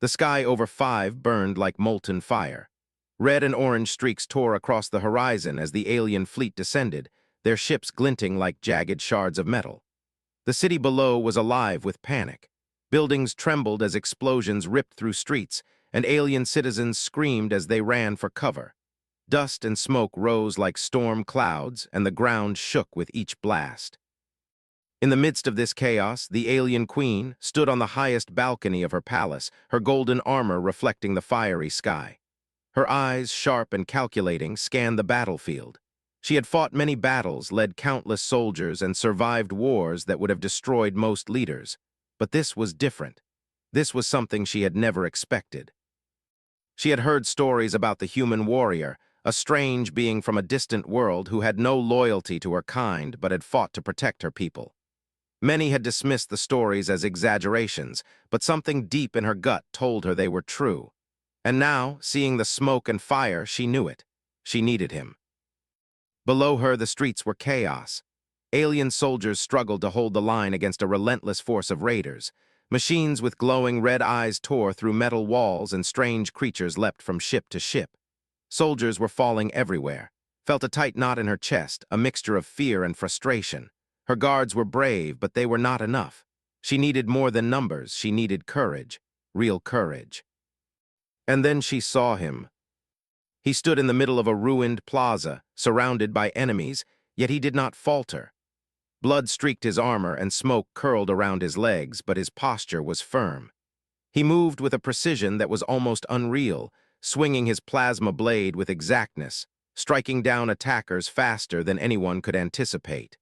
The sky over 5 burned like molten fire. Red and orange streaks tore across the horizon as the alien fleet descended, their ships glinting like jagged shards of metal. The city below was alive with panic. Buildings trembled as explosions ripped through streets, and alien citizens screamed as they ran for cover. Dust and smoke rose like storm clouds, and the ground shook with each blast. In the midst of this chaos, the alien queen stood on the highest balcony of her palace, her golden armor reflecting the fiery sky. Her eyes, sharp and calculating, scanned the battlefield. She had fought many battles, led countless soldiers, and survived wars that would have destroyed most leaders. But this was different. This was something she had never expected. She had heard stories about the human warrior, a strange being from a distant world who had no loyalty to her kind but had fought to protect her people. Many had dismissed the stories as exaggerations, but something deep in her gut told her they were true. And now, seeing the smoke and fire, she knew it. She needed him. Below her, the streets were chaos. Alien soldiers struggled to hold the line against a relentless force of raiders. Machines with glowing red eyes tore through metal walls, and strange creatures leapt from ship to ship. Soldiers were falling everywhere. Felt a tight knot in her chest, a mixture of fear and frustration. Her guards were brave, but they were not enough. She needed more than numbers. She needed courage, real courage. And then she saw him. He stood in the middle of a ruined plaza, surrounded by enemies, yet he did not falter. Blood streaked his armor and smoke curled around his legs, but his posture was firm. He moved with a precision that was almost unreal, swinging his plasma blade with exactness, striking down attackers faster than anyone could anticipate.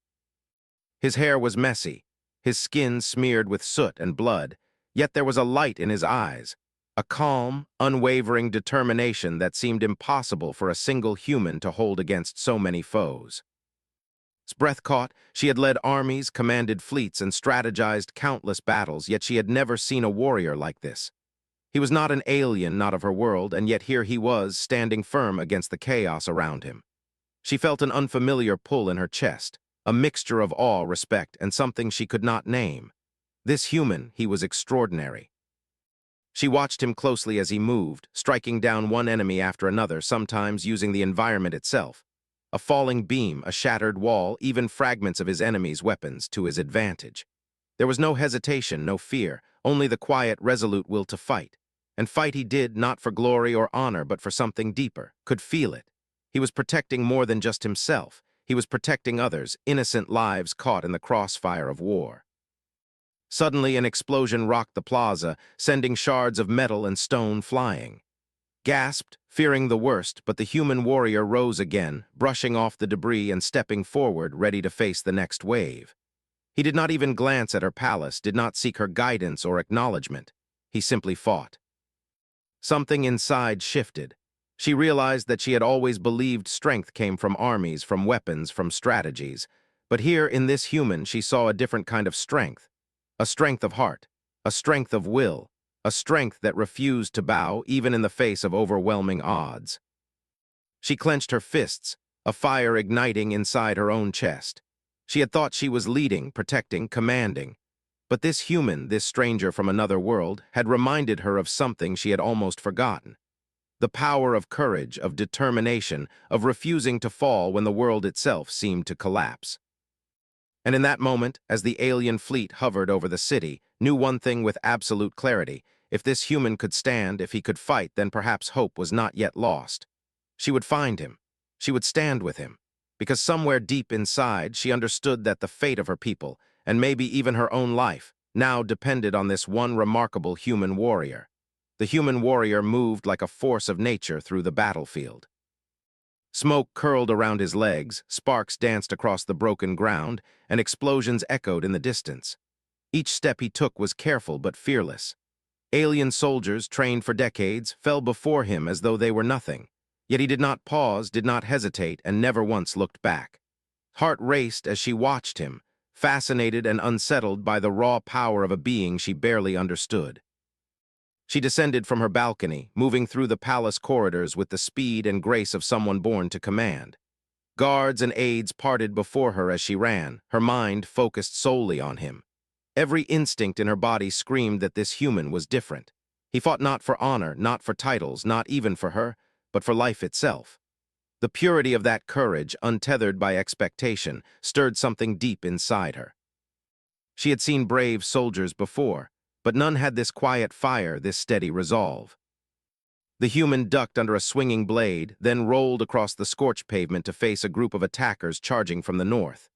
His hair was messy, his skin smeared with soot and blood, yet there was a light in his eyes, a calm, unwavering determination that seemed impossible for a single human to hold against so many foes. His breath caught. She had led armies, commanded fleets, and strategized countless battles, yet she had never seen a warrior like this. He was not an alien, not of her world, and yet here he was, standing firm against the chaos around him. She felt an unfamiliar pull in her chest, a mixture of awe, respect, and something she could not name. This human, he was extraordinary. She watched him closely as he moved, striking down one enemy after another, sometimes using the environment itself. A falling beam, a shattered wall, even fragments of his enemy's weapons to his advantage. There was no hesitation, no fear, only the quiet, resolute will to fight. And fight he did, not for glory or honor, but for something deeper, could feel it. He was protecting more than just himself. He was protecting others, innocent lives caught in the crossfire of war. Suddenly, an explosion rocked the plaza, sending shards of metal and stone flying. Gasped, fearing the worst, but the human warrior rose again, brushing off the debris and stepping forward, ready to face the next wave. He did not even glance at her palace, did not seek her guidance or acknowledgement. He simply fought. Something inside shifted. She realized that she had always believed strength came from armies, from weapons, from strategies. But here, in this human, she saw a different kind of strength. A strength of heart, a strength of will, a strength that refused to bow even in the face of overwhelming odds. She clenched her fists, a fire igniting inside her own chest. She had thought she was leading, protecting, commanding. But this human, this stranger from another world, had reminded her of something she had almost forgotten. The power of courage, of determination, of refusing to fall when the world itself seemed to collapse. And in that moment, as the alien fleet hovered over the city, knew one thing with absolute clarity. If this human could stand, if he could fight, then perhaps hope was not yet lost. She would find him. She would stand with him. Because somewhere deep inside, she understood that the fate of her people, and maybe even her own life, now depended on this one remarkable human warrior. The human warrior moved like a force of nature through the battlefield. Smoke curled around his legs, sparks danced across the broken ground, and explosions echoed in the distance. Each step he took was careful but fearless. Alien soldiers, trained for decades, fell before him as though they were nothing. Yet he did not pause, did not hesitate, and never once looked back. Heart raced as she watched him, fascinated and unsettled by the raw power of a being she barely understood. She descended from her balcony, moving through the palace corridors with the speed and grace of someone born to command. Guards and aides parted before her as she ran, her mind focused solely on him. Every instinct in her body screamed that this human was different. He fought not for honor, not for titles, not even for her, but for life itself. The purity of that courage, untethered by expectation, stirred something deep inside her. She had seen brave soldiers before, but none had this quiet fire, this steady resolve. The human ducked under a swinging blade, then rolled across the scorched pavement to face a group of attackers charging from the north.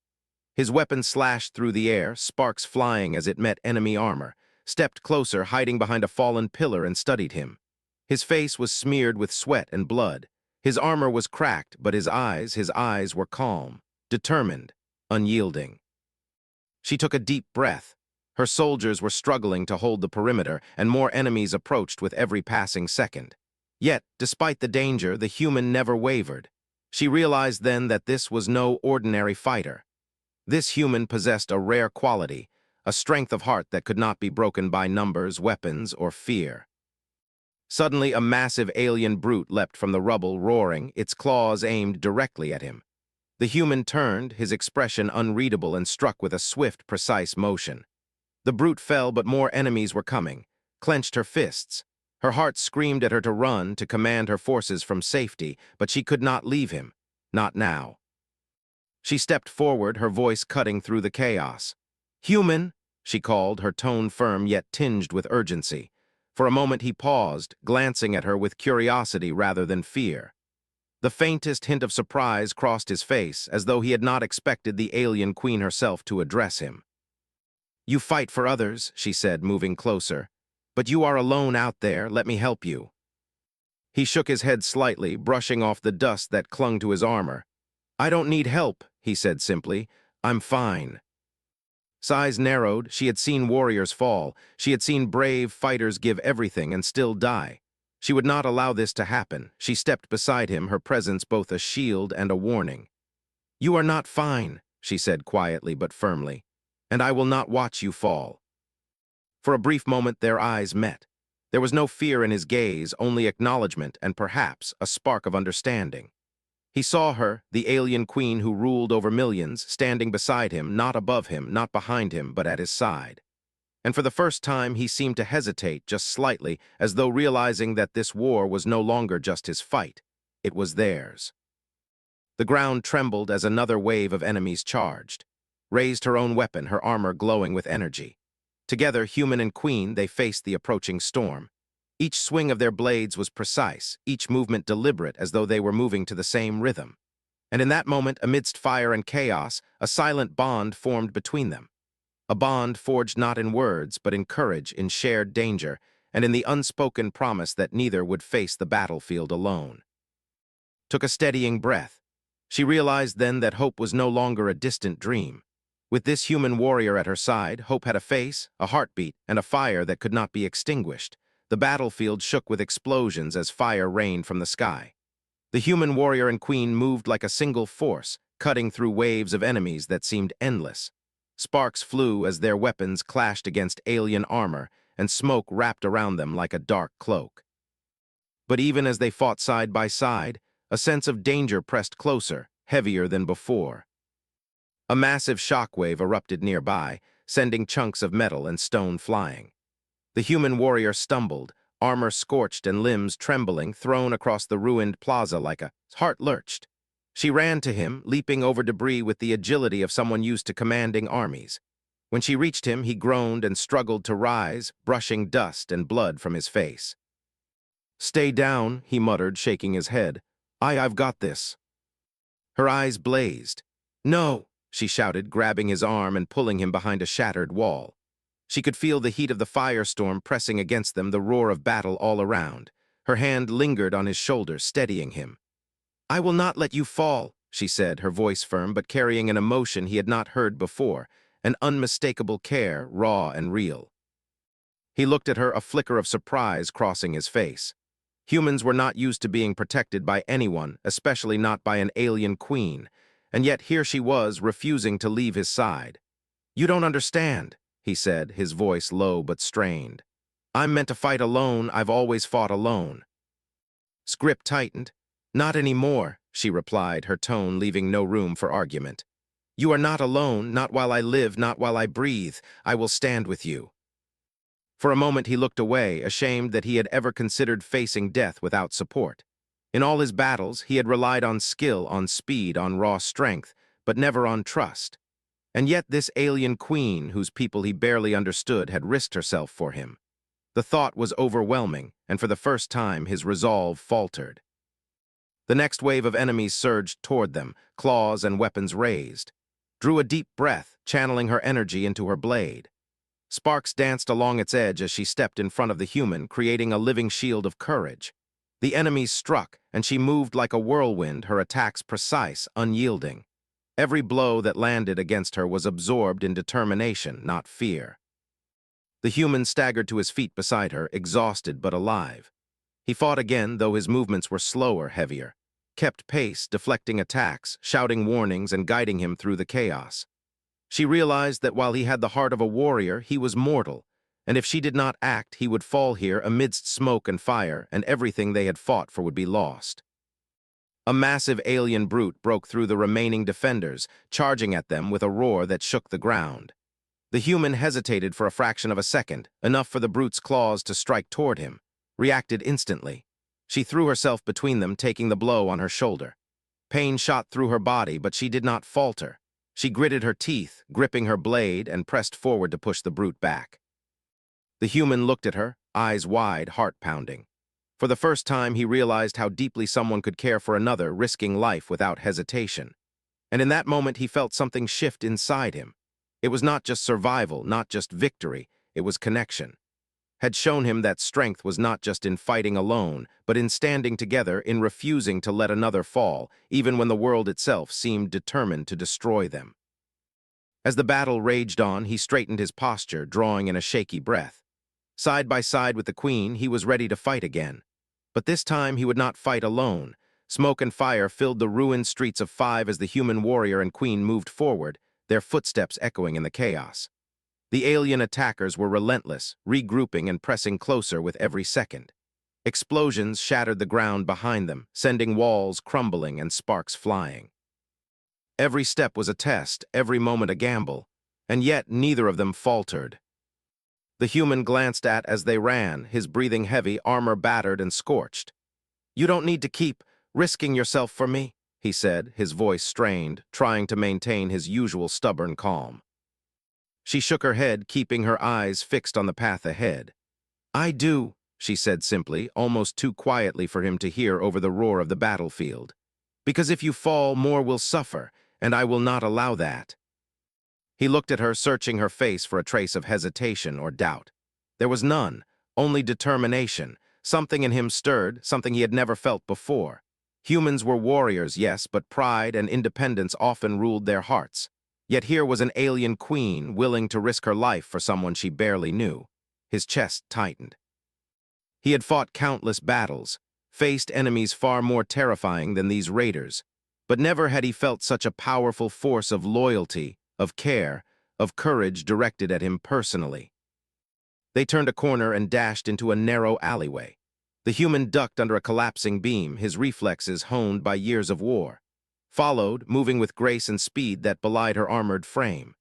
His weapon slashed through the air, sparks flying as it met enemy armor, stepped closer, hiding behind a fallen pillar, and studied him. His face was smeared with sweat and blood. His armor was cracked, but his eyes were calm, determined, unyielding. She took a deep breath. Her soldiers were struggling to hold the perimeter, and more enemies approached with every passing second. Yet, despite the danger, the human never wavered. She realized then that this was no ordinary fighter. This human possessed a rare quality, a strength of heart that could not be broken by numbers, weapons, or fear. Suddenly, a massive alien brute leapt from the rubble, roaring, its claws aimed directly at him. The human turned, his expression unreadable, and struck with a swift, precise motion. The brute fell, but more enemies were coming. Clenched her fists. Her heart screamed at her to run, to command her forces from safety, but she could not leave him. Not now. She stepped forward, her voice cutting through the chaos. "Human," she called, her tone firm yet tinged with urgency. For a moment he paused, glancing at her with curiosity rather than fear. The faintest hint of surprise crossed his face, as though he had not expected the alien queen herself to address him. "You fight for others," she said, moving closer. "But you are alone out there. Let me help you." He shook his head slightly, brushing off the dust that clung to his armor. "I don't need help," he said simply. "I'm fine." Sighs narrowed. She had seen warriors fall. She had seen brave fighters give everything and still die. She would not allow this to happen. She stepped beside him, her presence both a shield and a warning. "You are not fine," she said quietly but firmly, "and I will not watch you fall." For a brief moment their eyes met. There was no fear in his gaze, only acknowledgement and perhaps a spark of understanding. He saw her, the alien queen who ruled over millions, standing beside him, not above him, not behind him, but at his side. And for the first time he seemed to hesitate just slightly, as though realizing that this war was no longer just his fight. It was theirs. The ground trembled as another wave of enemies charged. Raised her own weapon, her armor glowing with energy. Together, human and queen, they faced the approaching storm. Each swing of their blades was precise, each movement deliberate, as though they were moving to the same rhythm. And in that moment, amidst fire and chaos, a silent bond formed between them. A bond forged not in words, but in courage, in shared danger, and in the unspoken promise that neither would face the battlefield alone. Took a steadying breath. She realized then that hope was no longer a distant dream. With this human warrior at her side, hope had a face, a heartbeat, and a fire that could not be extinguished. The battlefield shook with explosions as fire rained from the sky. The human warrior and queen moved like a single force, cutting through waves of enemies that seemed endless. Sparks flew as their weapons clashed against alien armor, and smoke wrapped around them like a dark cloak. But even as they fought side by side, a sense of danger pressed closer, heavier than before. A massive shockwave erupted nearby, sending chunks of metal and stone flying. The human warrior stumbled, armor scorched and limbs trembling, thrown across the ruined plaza like a heart lurched. She ran to him, leaping over debris with the agility of someone used to commanding armies. When she reached him, he groaned and struggled to rise, brushing dust and blood from his face. "Stay down," he muttered, shaking his head. I've got this." Her eyes blazed. "No!" she shouted, grabbing his arm and pulling him behind a shattered wall. She could feel the heat of the firestorm pressing against them, the roar of battle all around. Her hand lingered on his shoulder, steadying him. "I will not let you fall," she said, her voice firm but carrying an emotion he had not heard before, an unmistakable care, raw and real. He looked at her, a flicker of surprise crossing his face. Humans were not used to being protected by anyone, especially not by an alien queen, and yet here she was, refusing to leave his side. "You don't understand," he said, his voice low but strained. "I'm meant to fight alone. I've always fought alone." Script tightened. "Not anymore," she replied, her tone leaving no room for argument. "You are not alone, not while I live, not while I breathe. I will stand with you." For a moment he looked away, ashamed that he had ever considered facing death without support. In all his battles, he had relied on skill, on speed, on raw strength, but never on trust. And yet this alien queen, whose people he barely understood, had risked herself for him. The thought was overwhelming, and for the first time his resolve faltered. The next wave of enemies surged toward them, claws and weapons raised. Drew a deep breath, channeling her energy into her blade. Sparks danced along its edge as she stepped in front of the human, creating a living shield of courage. The enemies struck, and she moved like a whirlwind, her attacks precise, unyielding. Every blow that landed against her was absorbed in determination, not fear. The human staggered to his feet beside her, exhausted but alive. He fought again, though his movements were slower, heavier. Kept pace, deflecting attacks, shouting warnings, and guiding him through the chaos. She realized that while he had the heart of a warrior, he was mortal, and if she did not act, he would fall here amidst smoke and fire, and everything they had fought for would be lost. A massive alien brute broke through the remaining defenders, charging at them with a roar that shook the ground. The human hesitated for a fraction of a second, enough for the brute's claws to strike toward him, reacted instantly. She threw herself between them, taking the blow on her shoulder. Pain shot through her body, but she did not falter. She gritted her teeth, gripping her blade, and pressed forward to push the brute back. The human looked at her, eyes wide, heart pounding. For the first time, he realized how deeply someone could care for another, risking life without hesitation. And in that moment, he felt something shift inside him. It was not just survival, not just victory, it was connection. Had shown him that strength was not just in fighting alone, but in standing together, in refusing to let another fall, even when the world itself seemed determined to destroy them. As the battle raged on, he straightened his posture, drawing in a shaky breath. Side by side with the queen, he was ready to fight again. But this time he would not fight alone. Smoke and fire filled the ruined streets of Five as the human warrior and queen moved forward, their footsteps echoing in the chaos. The alien attackers were relentless, regrouping and pressing closer with every second. Explosions shattered the ground behind them, sending walls crumbling and sparks flying. Every step was a test, every moment a gamble, and yet neither of them faltered. The human glanced at as they ran, his breathing heavy, armor battered and scorched. "You don't need to keep risking yourself for me," he said, his voice strained, trying to maintain his usual stubborn calm. She shook her head, keeping her eyes fixed on the path ahead. "I do," she said simply, almost too quietly for him to hear over the roar of the battlefield. "Because if you fall, more will suffer, and I will not allow that." He looked at her, searching her face for a trace of hesitation or doubt. There was none, only determination. Something in him stirred, something he had never felt before. Humans were warriors, yes, but pride and independence often ruled their hearts. Yet here was an alien queen, willing to risk her life for someone she barely knew. His chest tightened. He had fought countless battles, faced enemies far more terrifying than these raiders, but never had he felt such a powerful force of loyalty, of care, of courage directed at him personally. They turned a corner and dashed into a narrow alleyway. The human ducked under a collapsing beam, his reflexes honed by years of war. Followed, moving with grace and speed that belied her armored frame.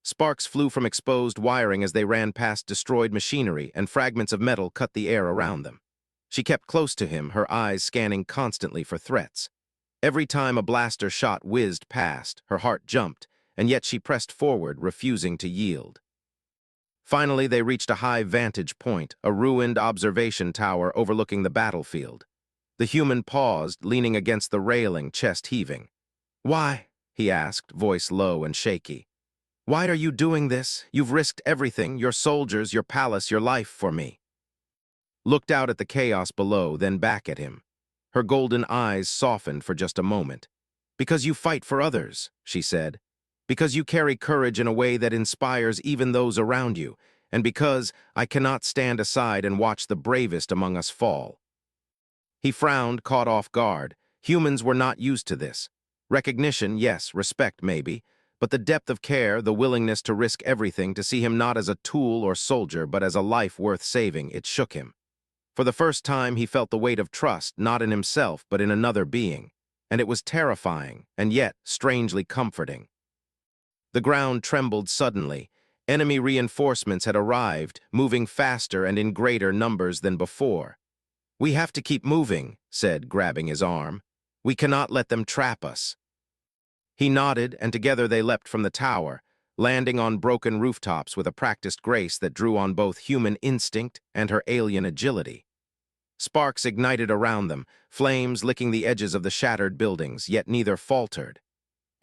Sparks flew from exposed wiring as they ran past destroyed machinery, and fragments of metal cut the air around them. She kept close to him, her eyes scanning constantly for threats. Every time a blaster shot whizzed past, her heart jumped, and yet she pressed forward, refusing to yield. Finally, they reached a high vantage point, a ruined observation tower overlooking the battlefield. The human paused, leaning against the railing, chest heaving. "Why?" he asked, voice low and shaky. "Why are you doing this? You've risked everything, your soldiers, your palace, your life for me." Looked out at the chaos below, then back at him. Her golden eyes softened for just a moment. "Because you fight for others," she said. "Because you carry courage in a way that inspires even those around you, and because I cannot stand aside and watch the bravest among us fall." He frowned, caught off guard. Humans were not used to this. Recognition, yes, respect maybe, but the depth of care, the willingness to risk everything, to see him not as a tool or soldier, but as a life worth saving, it shook him. For the first time, he felt the weight of trust, not in himself, but in another being. And it was terrifying, and yet strangely comforting. The ground trembled suddenly. Enemy reinforcements had arrived, moving faster and in greater numbers than before. "We have to keep moving," said, grabbing his arm. "We cannot let them trap us." He nodded, and together they leapt from the tower, landing on broken rooftops with a practiced grace that drew on both human instinct and her alien agility. Sparks ignited around them, flames licking the edges of the shattered buildings, yet neither faltered.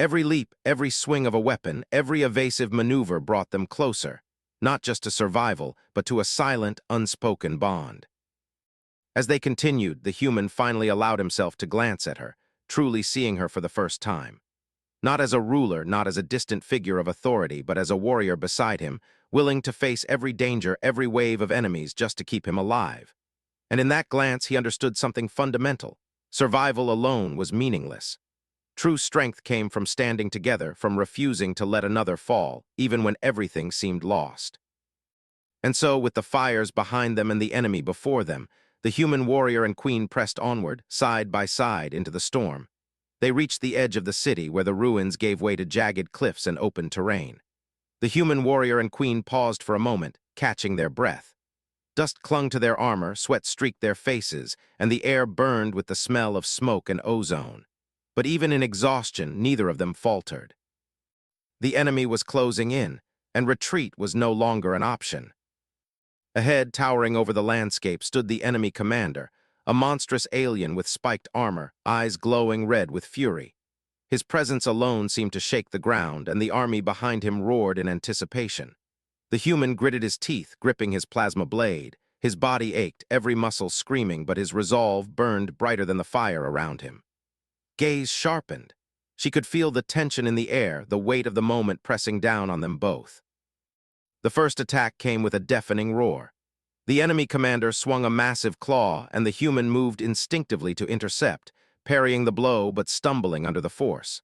Every leap, every swing of a weapon, every evasive maneuver brought them closer, not just to survival, but to a silent, unspoken bond. As they continued, the human finally allowed himself to glance at her, truly seeing her for the first time. Not as a ruler, not as a distant figure of authority, but as a warrior beside him, willing to face every danger, every wave of enemies just to keep him alive. And in that glance, he understood something fundamental. Survival alone was meaningless. True strength came from standing together, from refusing to let another fall, even when everything seemed lost. And so, with the fires behind them and the enemy before them, the human warrior and queen pressed onward, side by side, into the storm. They reached the edge of the city, where the ruins gave way to jagged cliffs and open terrain. The human warrior and queen paused for a moment, catching their breath. Dust clung to their armor, sweat streaked their faces, and the air burned with the smell of smoke and ozone. But even in exhaustion, neither of them faltered. The enemy was closing in, and retreat was no longer an option. Ahead, towering over the landscape, stood the enemy commander, a monstrous alien with spiked armor, eyes glowing red with fury. His presence alone seemed to shake the ground, and the army behind him roared in anticipation. The human gritted his teeth, gripping his plasma blade. His body ached, every muscle screaming, but his resolve burned brighter than the fire around him. Gaze sharpened. She could feel the tension in the air, the weight of the moment pressing down on them both. The first attack came with a deafening roar. The enemy commander swung a massive claw, and the human moved instinctively to intercept, parrying the blow but stumbling under the force.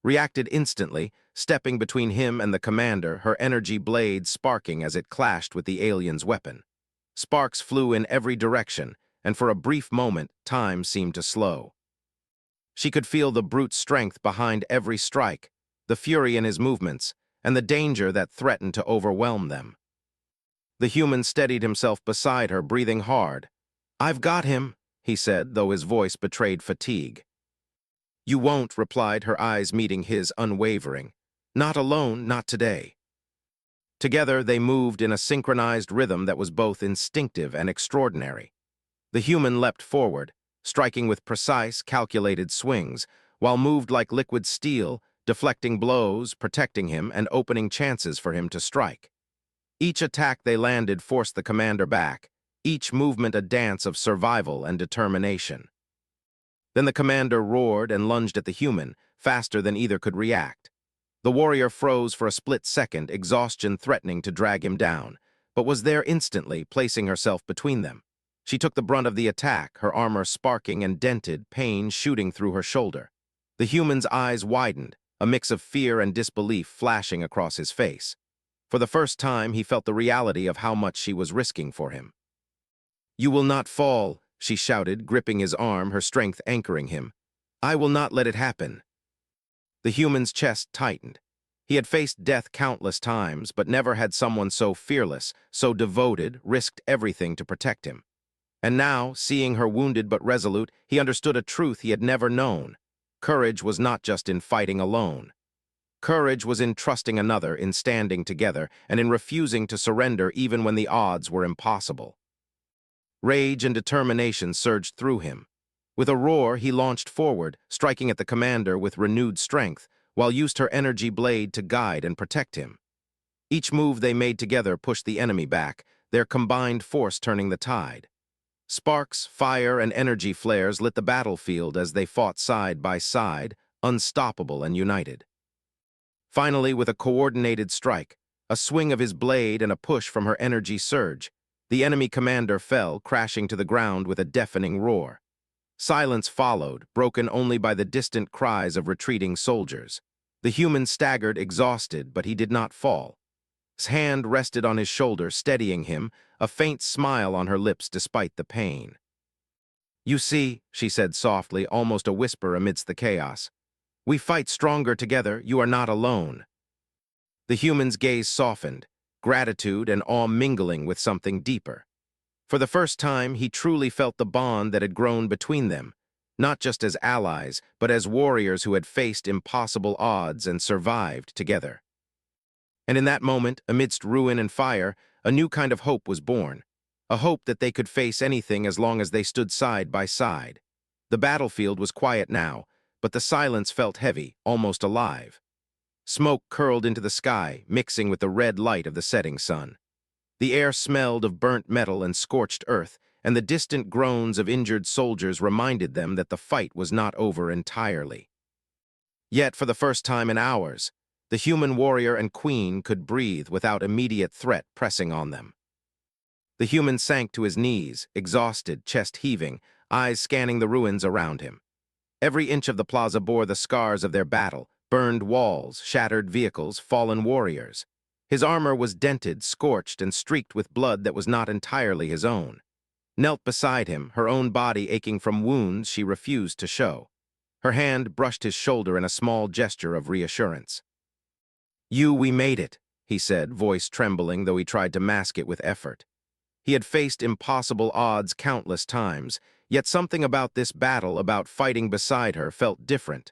Reacted instantly, stepping between him and the commander, her energy blade sparking as it clashed with the alien's weapon. Sparks flew in every direction, and for a brief moment, time seemed to slow. She could feel the brute strength behind every strike, the fury in his movements, and the danger that threatened to overwhelm them. The human steadied himself beside her, breathing hard. "I've got him," he said, though his voice betrayed fatigue. "You won't," replied, her eyes meeting his, unwavering. "Not alone, not today." Together they moved in a synchronized rhythm that was both instinctive and extraordinary. The human leapt forward, striking with precise, calculated swings, while moved like liquid steel, deflecting blows, protecting him, and opening chances for him to strike. Each attack they landed forced the commander back, each movement a dance of survival and determination. Then the commander roared and lunged at the human, faster than either could react. The warrior froze for a split second, exhaustion threatening to drag him down, but was there instantly, placing herself between them. She took the brunt of the attack, her armor sparking and dented, pain shooting through her shoulder. The human's eyes widened, a mix of fear and disbelief flashing across his face. For the first time, he felt the reality of how much she was risking for him. "You will not fall," she shouted, gripping his arm, her strength anchoring him. "I will not let it happen." The human's chest tightened. He had faced death countless times, but never had someone so fearless, so devoted, risked everything to protect him. And now, seeing her wounded but resolute, he understood a truth he had never known. Courage was not just in fighting alone. Courage was in trusting another, in standing together, and in refusing to surrender even when the odds were impossible. Rage and determination surged through him. With a roar, he launched forward, striking at the commander with renewed strength, while used her energy blade to guide and protect him. Each move they made together pushed the enemy back, their combined force turning the tide. Sparks, fire, and energy flares lit the battlefield as they fought side by side, unstoppable and united. Finally, with a coordinated strike, a swing of his blade and a push from her energy surge, the enemy commander fell, crashing to the ground with a deafening roar. Silence followed, broken only by the distant cries of retreating soldiers. The human staggered, exhausted, but he did not fall. His hand rested on his shoulder, steadying him, a faint smile on her lips despite the pain. "You see," she said softly, almost a whisper amidst the chaos, "we fight stronger together. You are not alone." The human's gaze softened, gratitude and awe mingling with something deeper. For the first time, he truly felt the bond that had grown between them, not just as allies, but as warriors who had faced impossible odds and survived together. And in that moment, amidst ruin and fire, a new kind of hope was born, a hope that they could face anything as long as they stood side by side. The battlefield was quiet now, but the silence felt heavy, almost alive. Smoke curled into the sky, mixing with the red light of the setting sun. The air smelled of burnt metal and scorched earth, and the distant groans of injured soldiers reminded them that the fight was not over entirely. Yet, for the first time in hours, the human warrior and queen could breathe without immediate threat pressing on them. The human sank to his knees, exhausted, chest heaving, eyes scanning the ruins around him. Every inch of the plaza bore the scars of their battle, burned walls, shattered vehicles, fallen warriors. His armor was dented, scorched, and streaked with blood that was not entirely his own. Knelt beside him, her own body aching from wounds she refused to show. Her hand brushed his shoulder in a small gesture of reassurance. We made it," he said, voice trembling though he tried to mask it with effort. He had faced impossible odds countless times, yet something about this battle, about fighting beside her, felt different.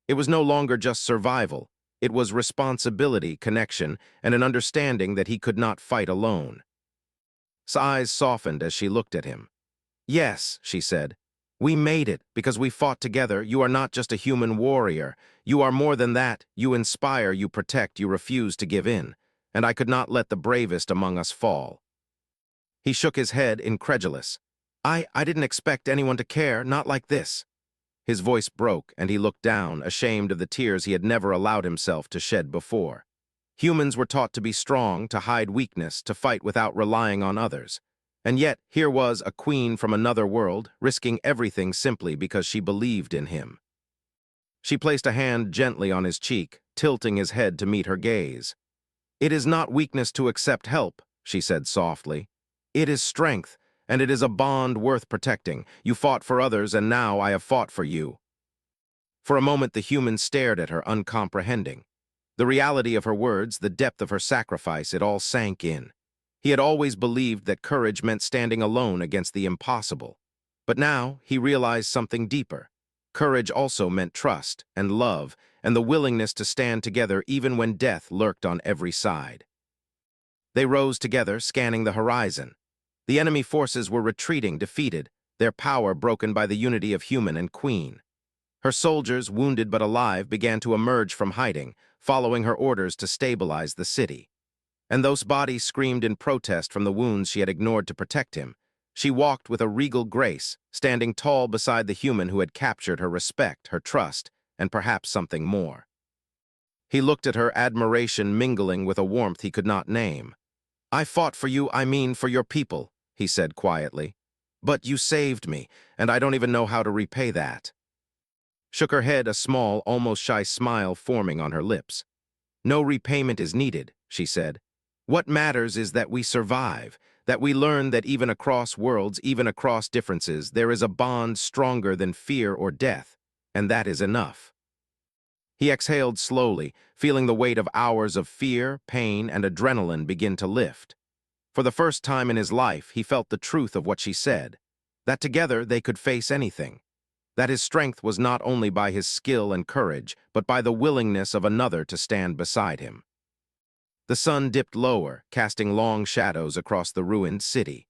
It was no longer just survival. It was responsibility, connection, and an understanding that he could not fight alone. His eyes softened as she looked at him. "Yes," she said. "We made it because we fought together. You are not just a human warrior. You are more than that. You inspire, you protect, you refuse to give in. And I could not let the bravest among us fall." He shook his head, incredulous. I didn't expect anyone to care, not like this." His voice broke, and he looked down, ashamed of the tears he had never allowed himself to shed before. Humans were taught to be strong, to hide weakness, to fight without relying on others. And yet, here was a queen from another world, risking everything simply because she believed in him. She placed a hand gently on his cheek, tilting his head to meet her gaze. "It is not weakness to accept help," she said softly. "It is strength, and it is a bond worth protecting. You fought for others, and now I have fought for you." For a moment, the human stared at her, uncomprehending. The reality of her words, the depth of her sacrifice, it all sank in. He had always believed that courage meant standing alone against the impossible. But now he realized something deeper. Courage also meant trust and love and the willingness to stand together even when death lurked on every side. They rose together, scanning the horizon. The enemy forces were retreating, defeated, their power broken by the unity of human and queen. Her soldiers, wounded but alive, began to emerge from hiding, following her orders to stabilize the city. And those bodies screamed in protest from the wounds she had ignored to protect him. She walked with a regal grace, standing tall beside the human who had captured her respect, her trust, and perhaps something more. He looked at her, admiration mingling with a warmth he could not name. "I fought for you, I mean for your people," he said quietly. "But you saved me, and I don't even know how to repay that." Shook her head, a small, almost shy smile forming on her lips. "No repayment is needed," she said. "What matters is that we survive, that we learn that even across worlds, even across differences, there is a bond stronger than fear or death, and that is enough." He exhaled slowly, feeling the weight of hours of fear, pain, and adrenaline begin to lift. For the first time in his life, he felt the truth of what she said, that together they could face anything, that his strength was not only by his skill and courage, but by the willingness of another to stand beside him. The sun dipped lower, casting long shadows across the ruined city.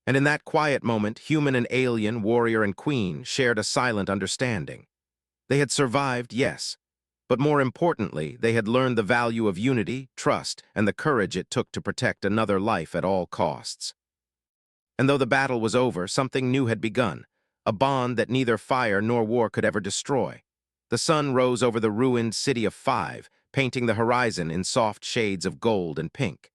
And in that quiet moment, human and alien, warrior and queen, shared a silent understanding. They had survived, yes, but more importantly, they had learned the value of unity, trust, and the courage it took to protect another life at all costs. And though the battle was over, something new had begun, a bond that neither fire nor war could ever destroy. The sun rose over the ruined city of Five, painting the horizon in soft shades of gold and pink.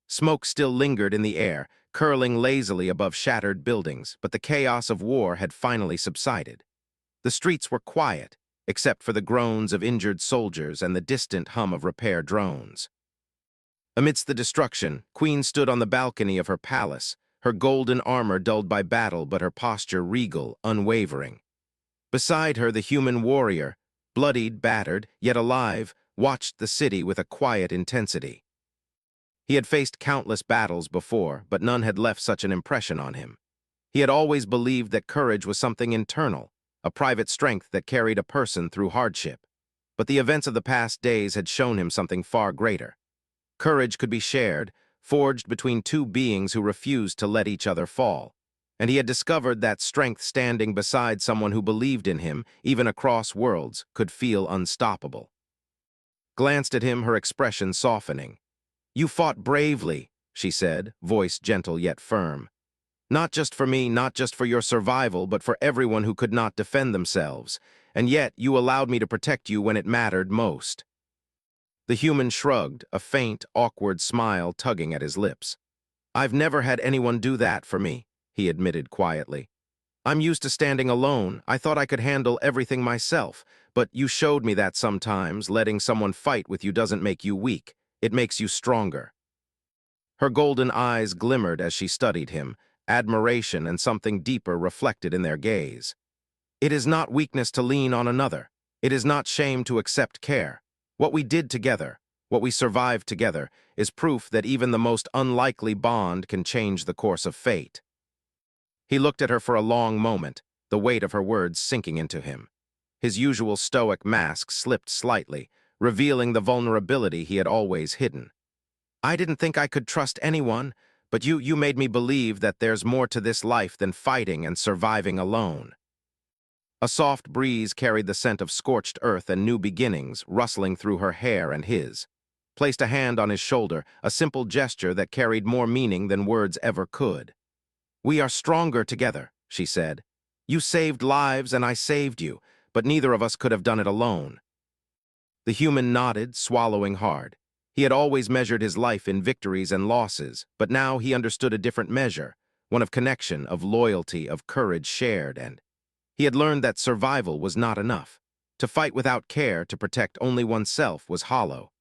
Smoke still lingered in the air, curling lazily above shattered buildings, but the chaos of war had finally subsided. The streets were quiet, except for the groans of injured soldiers and the distant hum of repair drones. Amidst the destruction, Queen stood on the balcony of her palace, her golden armor dulled by battle but her posture regal, unwavering. Beside her, the human warrior, bloodied, battered, yet alive, watched the city with a quiet intensity. He had faced countless battles before, but none had left such an impression on him. He had always believed that courage was something internal, a private strength that carried a person through hardship. But the events of the past days had shown him something far greater. Courage could be shared, forged between two beings who refused to let each other fall. And he had discovered that strength standing beside someone who believed in him, even across worlds, could feel unstoppable. Glanced at him, her expression softening. "You fought bravely," she said, voice gentle yet firm. "Not just for me, not just for your survival, but for everyone who could not defend themselves. And yet you allowed me to protect you when it mattered most." The human shrugged, a faint, awkward smile tugging at his lips. "I've never had anyone do that for me," he admitted quietly. "I'm used to standing alone. I thought I could handle everything myself, but you showed me that sometimes letting someone fight with you doesn't make you weak. It makes you stronger." Her golden eyes glimmered as she studied him, admiration and something deeper reflected in their gaze. "It is not weakness to lean on another. It is not shame to accept care. What we did together, what we survived together, is proof that even the most unlikely bond can change the course of fate." He looked at her for a long moment, the weight of her words sinking into him. His usual stoic mask slipped slightly, revealing the vulnerability he had always hidden. "I didn't think I could trust anyone, but you made me believe that there's more to this life than fighting and surviving alone." A soft breeze carried the scent of scorched earth and new beginnings, rustling through her hair and his. Placed a hand on his shoulder, a simple gesture that carried more meaning than words ever could. "We are stronger together," she said. "You saved lives and I saved you, but neither of us could have done it alone." The human nodded, swallowing hard. He had always measured his life in victories and losses, but now he understood a different measure, one of connection, of loyalty, of courage shared, and he had learned that survival was not enough. To fight without care, to protect only oneself, was hollow.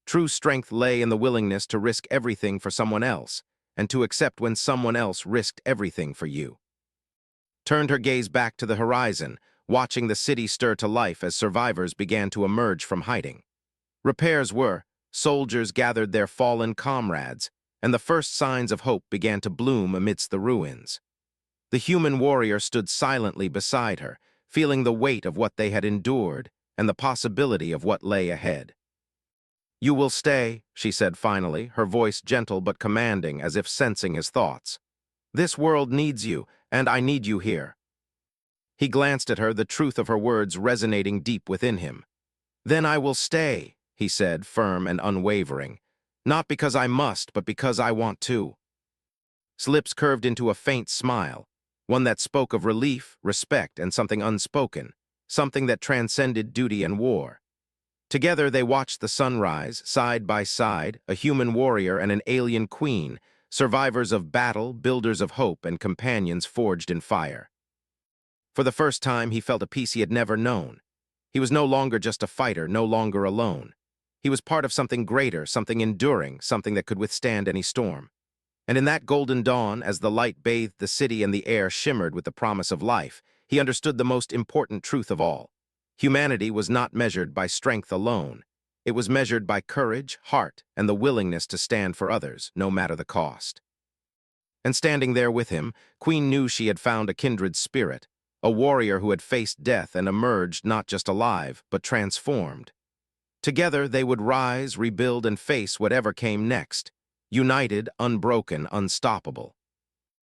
True strength lay in the willingness to risk everything for someone else, and to accept when someone else risked everything for you. Turned her gaze back to the horizon, watching the city stir to life as survivors began to emerge from hiding. Repairs were, soldiers gathered their fallen comrades, and the first signs of hope began to bloom amidst the ruins. The human warrior stood silently beside her, feeling the weight of what they had endured and the possibility of what lay ahead. "You will stay," she said finally, her voice gentle but commanding as if sensing his thoughts. "This world needs you, and I need you here." He glanced at her, the truth of her words resonating deep within him. "Then I will stay," he said, firm and unwavering. "Not because I must, but because I want to." His lips curved into a faint smile, one that spoke of relief, respect, and something unspoken, something that transcended duty and war. Together they watched the sunrise, side by side, a human warrior and an alien queen, survivors of battle, builders of hope, and companions forged in fire. For the first time, he felt a peace he had never known. He was no longer just a fighter, no longer alone. He was part of something greater, something enduring, something that could withstand any storm. And in that golden dawn, as the light bathed the city and the air shimmered with the promise of life, he understood the most important truth of all. Humanity was not measured by strength alone. It was measured by courage, heart, and the willingness to stand for others, no matter the cost. And standing there with him, Queen knew she had found a kindred spirit, a warrior who had faced death and emerged not just alive, but transformed. Together they would rise, rebuild, and face whatever came next, united, unbroken, unstoppable.